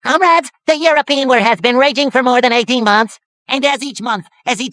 Comrades, the European war has been raging for more than 18 months. And as each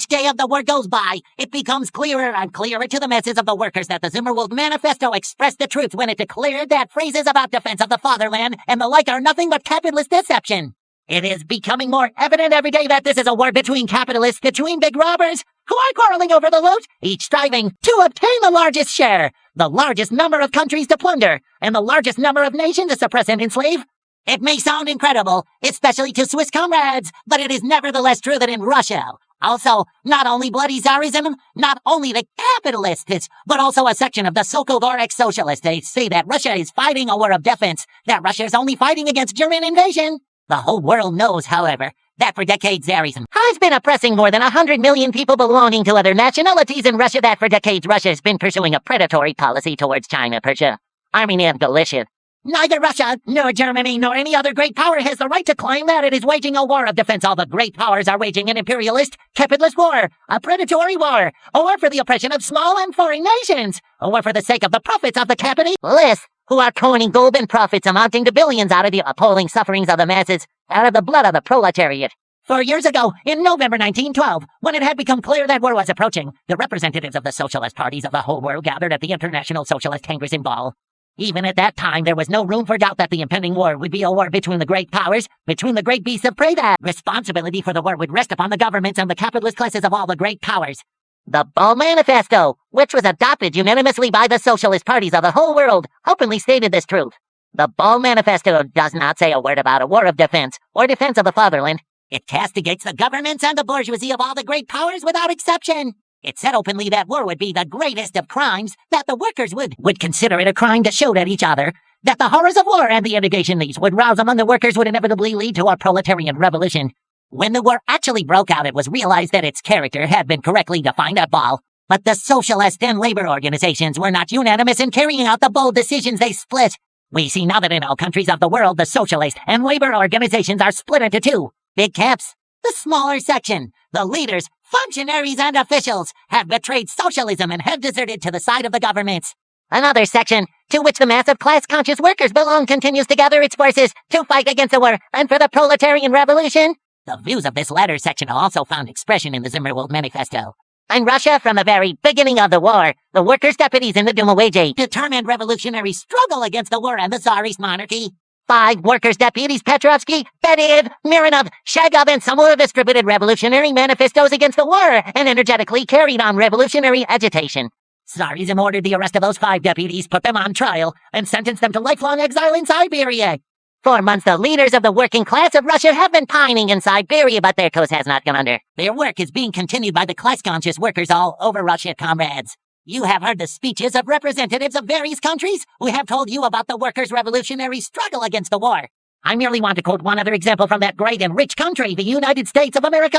day of the war goes by, it becomes clearer and clearer to the masses of the workers that the Zimmerwald Manifesto expressed the truth when it declared that phrases about defense of the fatherland and the like are nothing but capitalist deception. It is becoming more evident every day that this is a war between capitalists, between big robbers, who are quarreling over the loot, each striving to obtain the largest share, the largest number of countries to plunder, and the largest number of nations to suppress and enslave. It may sound incredible, especially to Swiss comrades, but it is nevertheless true that in Russia, also, not only bloody Tsarism, not only the capitalists, but also a section of the so-called or ex-socialists, they say that Russia is fighting a war of defense, that Russia is only fighting against German invasion. The whole world knows, however, that for decades Tsarism has been oppressing more than 100 million people belonging to other nationalities in Russia, that for decades Russia has been pursuing a predatory policy towards China, Persia, Armenia, and Galicia. Neither Russia, nor Germany, nor any other great power has the right to claim that it is waging a war of defense. All the great powers are waging an imperialist, capitalist war, a predatory war, a war for the oppression of small and foreign nations, a war for the sake of the profits of the capitalists, who are coining golden profits amounting to billions out of the appalling sufferings of the masses, out of the blood of the proletariat. 4 years ago, in November 1912, when it had become clear that war was approaching, the representatives of the socialist parties of the whole world gathered at the International Socialist Congress in Bonn. Even at that time, there was no room for doubt that the impending war would be a war between the great powers, between the great beasts of prey. That responsibility for the war would rest upon the governments and the capitalist classes of all the great powers. The Bonn Manifesto, which was adopted unanimously by the socialist parties of the whole world, openly stated this truth. The Bonn Manifesto does not say a word about a war of defense, or defense of the fatherland. It castigates the governments and the bourgeoisie of all the great powers without exception. It said openly that war would be the greatest of crimes, that the workers would consider it a crime to shoot at each other, that the horrors of war and the indignation these would rouse among the workers would inevitably lead to a proletarian revolution. When the war actually broke out, it was realized that its character had been correctly defined at Bonn, but the socialist and labor organizations were not unanimous in carrying out the bold decisions they split. We see now that in all countries of the world, the socialist and labor organizations are split into two big camps. The smaller section, the leaders, functionaries, and officials, have betrayed socialism and have deserted to the side of the governments. Another section, to which the mass of class-conscious workers belong, continues to gather its forces to fight against the war and for the proletarian revolution. The views of this latter section also found expression in the Zimmerwald Manifesto. In Russia, from the very beginning of the war, the workers' deputies in the Duma waged a determined revolutionary struggle against the war and the Tsarist monarchy. 5 workers' deputies, Petrovsky, Bediyev, Mironov, Shagov, and Samura distributed revolutionary manifestos against the war and energetically carried on revolutionary agitation. Tsarism ordered the arrest of those 5 deputies, put them on trial, and sentenced them to lifelong exile in Siberia. 4 months, the leaders of the working class of Russia have been pining in Siberia, but their cause has not gone under. Their work is being continued by the class-conscious workers all over Russia, comrades. You have heard the speeches of representatives of various countries who have told you about the workers' revolutionary struggle against the war. I merely want to quote one other example from that great and rich country, the United States of America.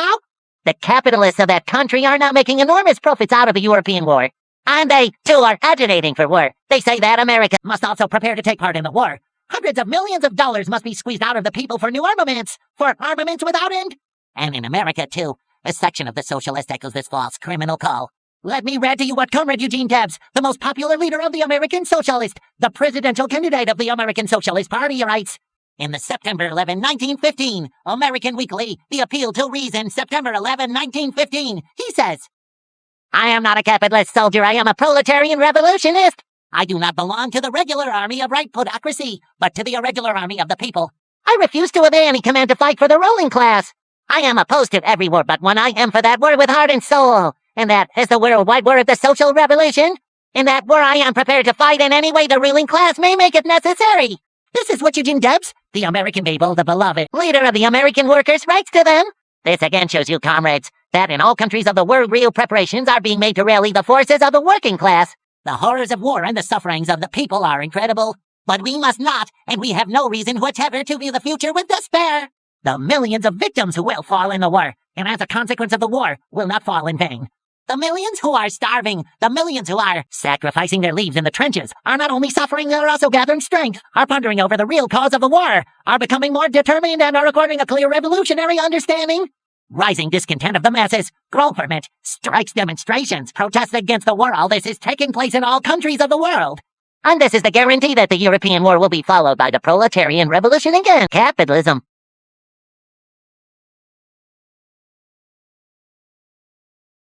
The capitalists of that country are now making enormous profits out of the European war. And they, too, are agitating for war. They say that America must also prepare to take part in the war. Hundreds of millions of dollars must be squeezed out of the people for new armaments, for armaments without end. And in America, too, a section of the socialists echoes this false criminal call. Let me read to you what Comrade Eugene Debs, the most popular leader of the American Socialist, the presidential candidate of the American Socialist Party, writes. In the September 11, 1915, American Weekly, The Appeal to Reason, September 11, 1915, he says, I am not a capitalist soldier, I am a proletarian revolutionist. I do not belong to the regular army of right plutocracy, but to the irregular army of the people. I refuse to obey any command to fight for the ruling class. I am opposed to every war but one. I am for that war with heart and soul. And that is the worldwide war of the social revolution. In that war I am prepared to fight in any way the ruling class may make it necessary. This is what Eugene Debs, the American Babel, the beloved leader of the American workers, writes to them. This again shows you, comrades, that in all countries of the world real preparations are being made to rally the forces of the working class. The horrors of war and the sufferings of the people are incredible. But we must not, and we have no reason whatever to view the future with despair. The millions of victims who will fall in the war, and as a consequence of the war, will not fall in vain. The millions who are starving, the millions who are sacrificing their lives in the trenches, are not only suffering, they are also gathering strength, are pondering over the real cause of the war, are becoming more determined, and are acquiring a clear revolutionary understanding. Rising discontent of the masses, ferment, strikes, demonstrations, protests against the war, all this is taking place in all countries of the world. And this is the guarantee that the European war will be followed by the proletarian revolution again. Capitalism